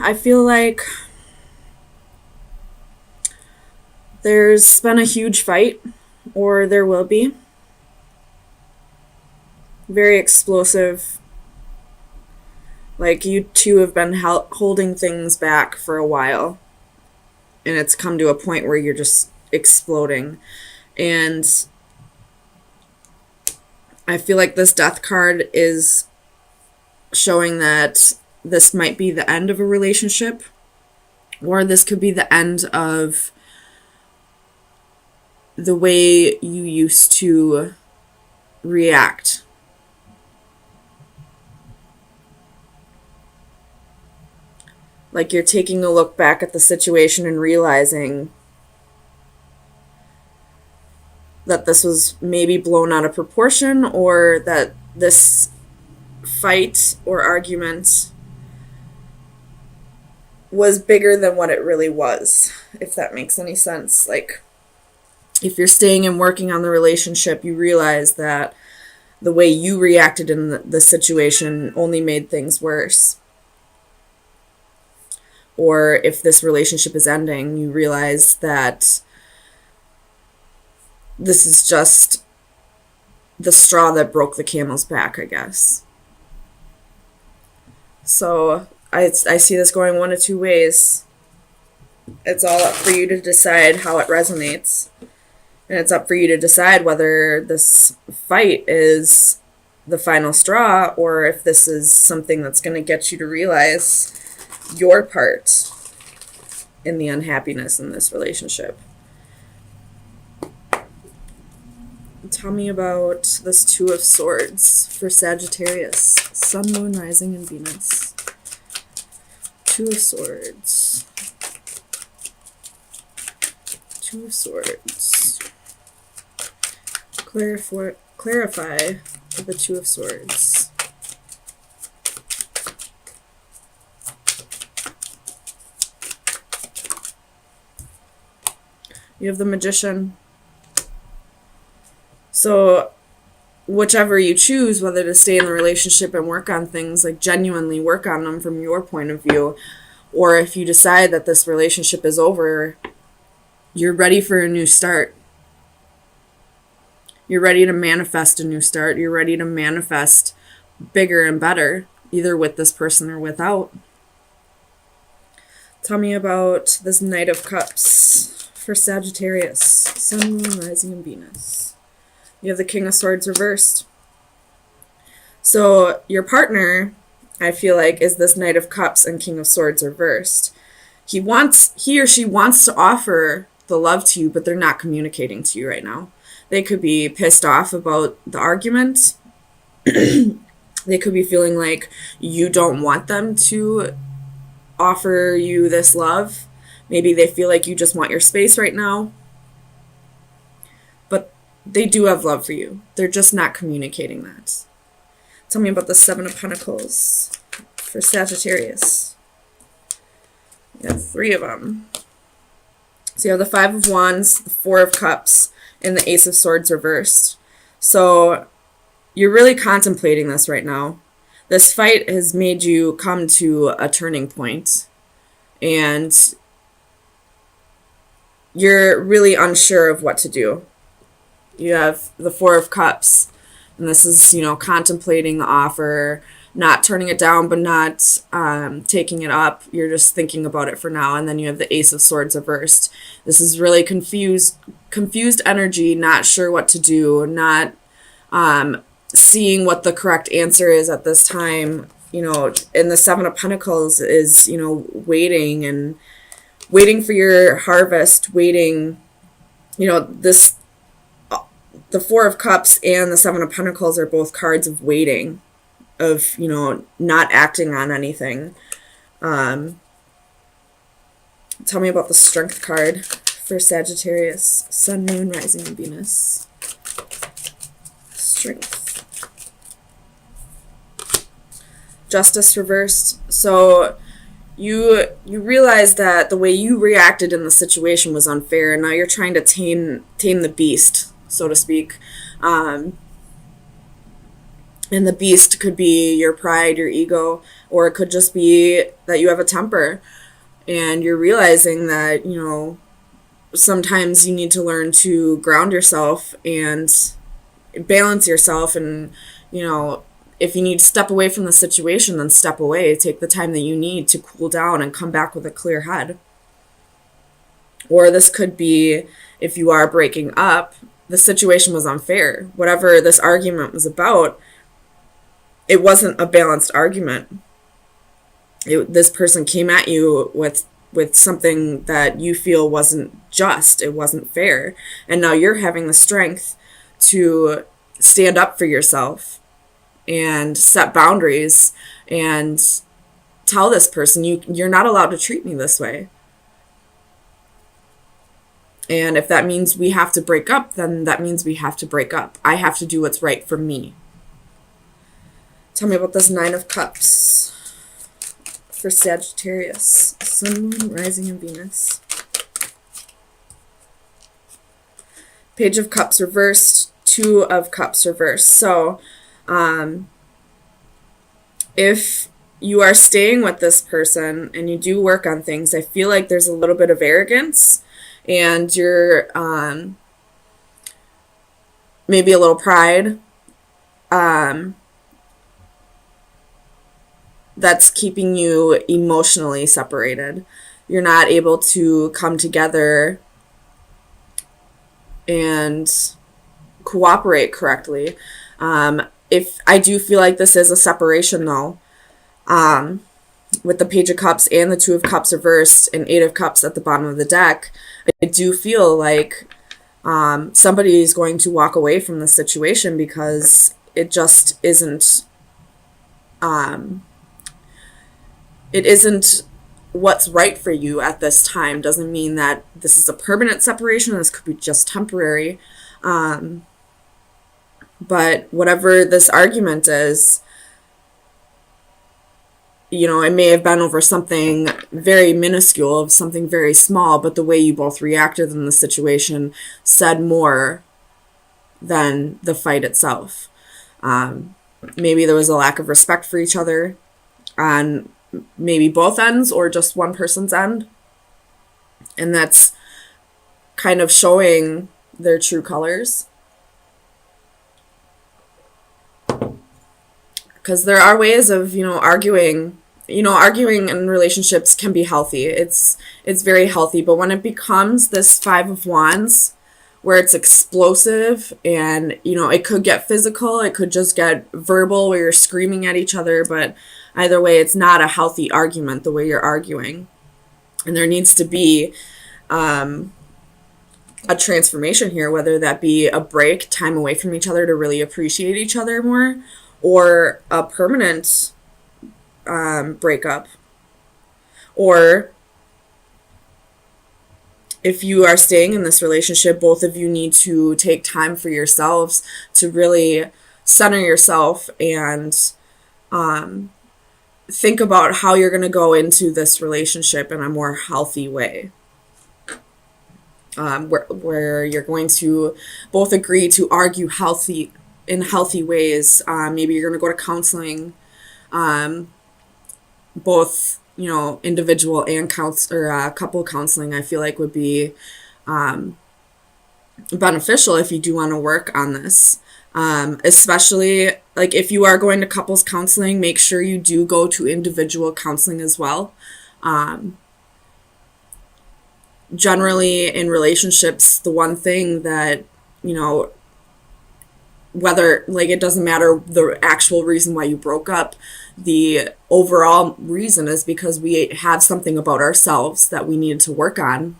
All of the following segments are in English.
I feel like there's been a huge fight, or there will be. Very explosive. Like, you two have been holding things back for a while, and it's come to a point where you're just exploding. And I feel like this death card is showing that this might be the end of a relationship, or this could be the end of the way you used to react. Like, you're taking a look back at the situation and realizing that this was maybe blown out of proportion, or that this fight or argument was bigger than what it really was, if that makes any sense. Like, if you're staying and working on the relationship, you realize that the way you reacted in the situation only made things worse. Or if this relationship is ending, you realize that this is just the straw that broke the camel's back, I guess. So I see this going one of two ways. It's all up for you to decide how it resonates. And it's up for you to decide whether this fight is the final straw, or if this is something that's going to get you to realize your part in the unhappiness in this relationship. Tell me about this Two of Swords for Sagittarius. Sun, Moon, Rising, and Venus. Two of Swords. Two of Swords. Clarify the Two of Swords. You have the Magician. So whichever you choose, whether to stay in the relationship and work on things, like genuinely work on them from your point of view, or if you decide that this relationship is over, you're ready for a new start. You're ready to manifest a new start. You're ready to manifest bigger and better, either with this person or without. Tell me about this Knight of Cups for Sagittarius. Sun, Moon, Rising, and Venus. You have the King of Swords reversed. So your partner, I feel like, is this Knight of Cups and King of Swords reversed. He or she wants to offer the love to you, but they're not communicating to you right now. They could be pissed off about the argument. They could be feeling like you don't want them to offer you this love. Maybe they feel like you just want your space right now. But they do have love for you. They're just not communicating that. Tell me about the Seven of Pentacles for Sagittarius. You have three of them. So you have the Five of Wands, the Four of Cups, and the Ace of Swords reversed. So you're really contemplating this right now. This fight has made you come to a turning point, and you're really unsure of what to do. You have the Four of Cups, and this is, contemplating the offer, not turning it down, but not taking it up. You're just thinking about it for now. And then you have the Ace of Swords reversed. This is really confused energy, not sure what to do, not seeing what the correct answer is at this time. And the Seven of Pentacles is, waiting for your harvest, waiting, the Four of Cups and the Seven of Pentacles are both cards of waiting, of, not acting on anything. Tell me about the Strength card for Sagittarius. Sun, Moon, Rising, and Venus. Strength. Justice reversed. So you realize that the way you reacted in the situation was unfair, and now you're trying to tame the beast, so to speak. And the beast could be your pride, your ego, or it could just be that you have a temper and you're realizing that, sometimes you need to learn to ground yourself and balance yourself. And, if you need to step away from the situation, then step away. Take the time that you need to cool down and come back with a clear head. Or this could be, if you are breaking up, the situation was unfair. Whatever this argument was about, it wasn't a balanced argument. This person came at you with something that you feel wasn't just, it wasn't fair. And now you're having the strength to stand up for yourself and set boundaries and tell this person, you're not allowed to treat me this way. And if that means we have to break up, then that means we have to break up. I have to do what's right for me. Tell me about this 9 of Cups for Sagittarius. Sun, Moon, Rising, and Venus. Page of Cups reversed, 2 of Cups reversed. So, if you are staying with this person and you do work on things, I feel like there's a little bit of arrogance and you're maybe a little pride that's keeping you emotionally separated. You're not able to come together and cooperate correctly. If I do feel like this is a separation though, with the Page of Cups and the 2 of Cups reversed and 8 of Cups at the bottom of the deck, I do feel like somebody is going to walk away from the situation because it just isn't, it isn't what's right for you at this time. Doesn't mean that this is a permanent separation. This could be just temporary. But whatever this argument is, it may have been over something very minuscule, something very small, but the way you both reacted in the situation said more than the fight itself. Maybe there was a lack of respect for each other on maybe both ends or just one person's end. And that's kind of showing their true colors. Because there are ways of, arguing. Arguing in relationships can be healthy. It's very healthy. But when it becomes this 5 of Wands, where it's explosive and, it could get physical, it could just get verbal where you're screaming at each other. But either way, it's not a healthy argument the way you're arguing. And there needs to be a transformation here, whether that be a break, time away from each other to really appreciate each other more, or a permanent breakup. Or if you are staying in this relationship, both of you need to take time for yourselves to really center yourself and think about how you're going to go into this relationship in a more healthy way. Where you're going to both agree to argue in healthy ways. Maybe you're going to go to counseling, both, individual and couple counseling. I feel like would be beneficial if you do want to work on this. Especially like if you are going to couples counseling, make sure you do go to individual counseling as well. Generally in relationships, the one thing that, whether, like, it doesn't matter the actual reason why you broke up, the overall reason is because we have something about ourselves that we needed to work on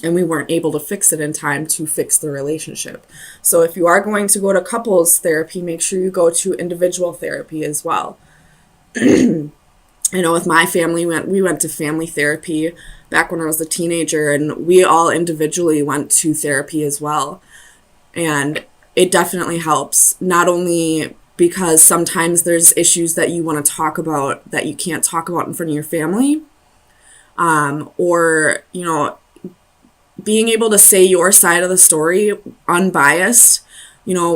and we weren't able to fix it in time to fix the relationship. So if you are going to go to couples therapy, make sure you go to individual therapy as well. I know with my family, we went to family therapy back when I was a teenager, and we all individually went to therapy as well. And it definitely helps, not only because sometimes there's issues that you want to talk about that you can't talk about in front of your family, or, being able to say your side of the story unbiased,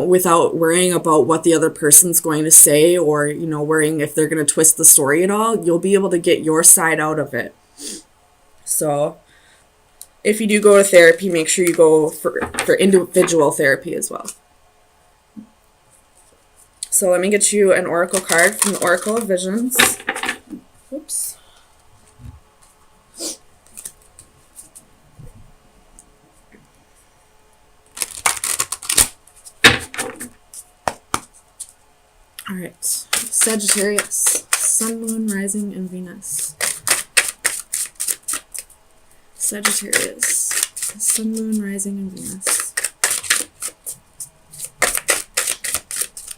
without worrying about what the other person's going to say, or, worrying if they're going to twist the story at all. You'll be able to get your side out of it. So if you do go to therapy, make sure you go for individual therapy as well. So let me get you an oracle card from the Oracle of Visions. Oops. All right, Sagittarius, Sun, Moon, Rising, and Venus. Sagittarius, Sun, Moon, Rising, and Venus.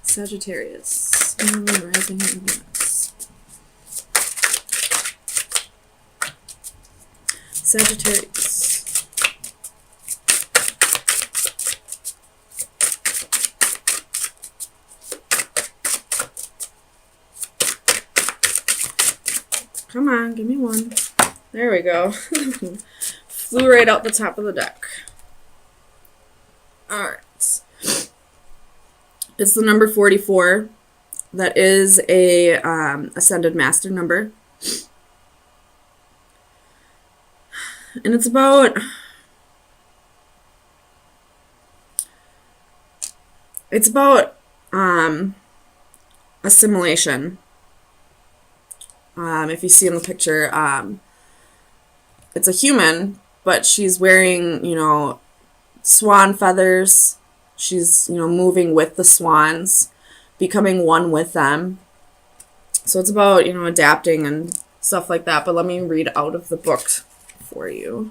Sagittarius, Sun, Moon, Rising, and Venus. Sagittarius. Come on, give me one. There we go. Flew right out the top of the deck. Alright. It's the number 44. That is a Ascended Master number. And it's about... assimilation. If you see in the picture, it's a human, but she's wearing, swan feathers. She's, moving with the swans, becoming one with them. So it's about, adapting and stuff like that. But let me read out of the book for you.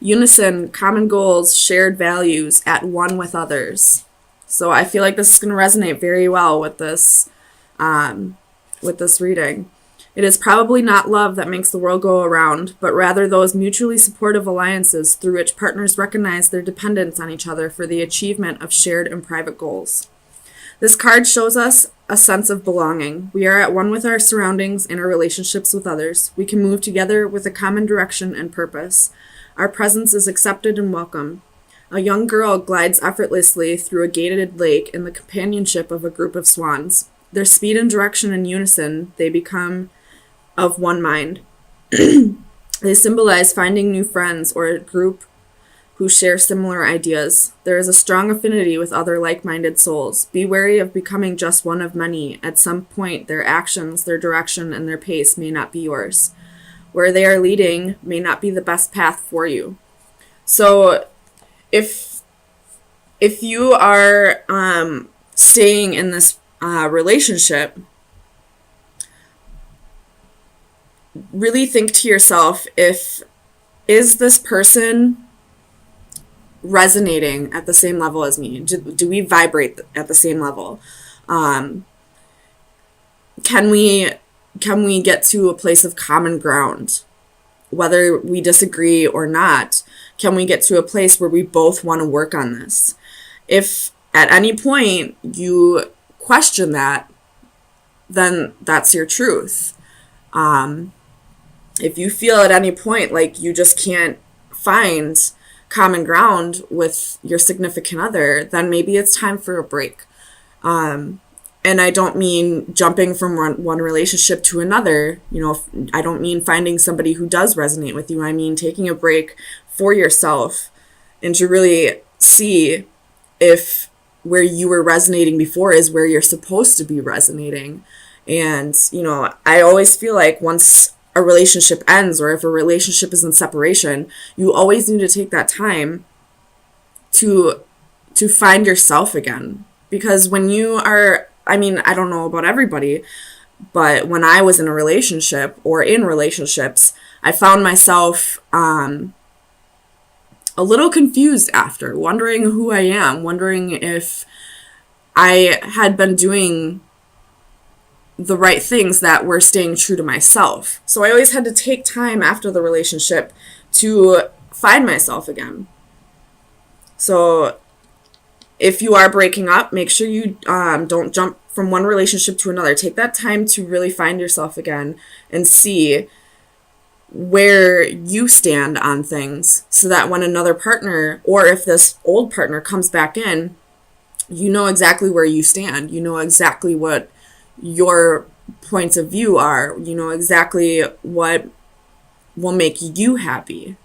Unison, common goals, shared values, at one with others. So I feel like this is going to resonate very well with this reading. It is probably not love that makes the world go around, but rather those mutually supportive alliances through which partners recognize their dependence on each other for the achievement of shared and private goals. This card shows us a sense of belonging. We are at one with our surroundings and our relationships with others. We can move together with a common direction and purpose. Our presence is accepted and welcome. A young girl glides effortlessly through a gated lake in the companionship of a group of swans. Their speed and direction in unison, they become of one mind. They symbolize finding new friends or a group who share similar ideas. There is a strong affinity with other like-minded souls. Be wary of becoming just one of many. At some point, their actions, their direction, and their pace may not be yours. Where they are leading may not be the best path for you. So if you are staying in this relationship, really think to yourself, is this person resonating at the same level as me? Do we vibrate at the same level? Can we get to a place of common ground? Whether we disagree or not, can we get to a place where we both want to work on this? If at any point you question that, then that's your truth. If you feel at any point like you just can't find common ground with your significant other, then maybe it's time for a break. And I don't mean jumping from one relationship to another. I don't mean finding somebody who does resonate with you. I mean taking a break for yourself and to really see if where you were resonating before is where you're supposed to be resonating. And, I always feel like once a relationship ends, or if a relationship is in separation, you always need to take that time to find yourself again. Because when you are, I don't know about everybody, but when I was in a relationship or in relationships, I found myself a little confused after, wondering who I am, wondering if I had been doing the right things that were staying true to myself. So I always had to take time after the relationship to find myself again. So if you are breaking up, make sure you don't jump from one relationship to another. Take that time to really find yourself again and see where you stand on things, so that when another partner, or if this old partner comes back in, you know exactly where you stand. You know exactly what your points of view are. You know exactly what will make you happy.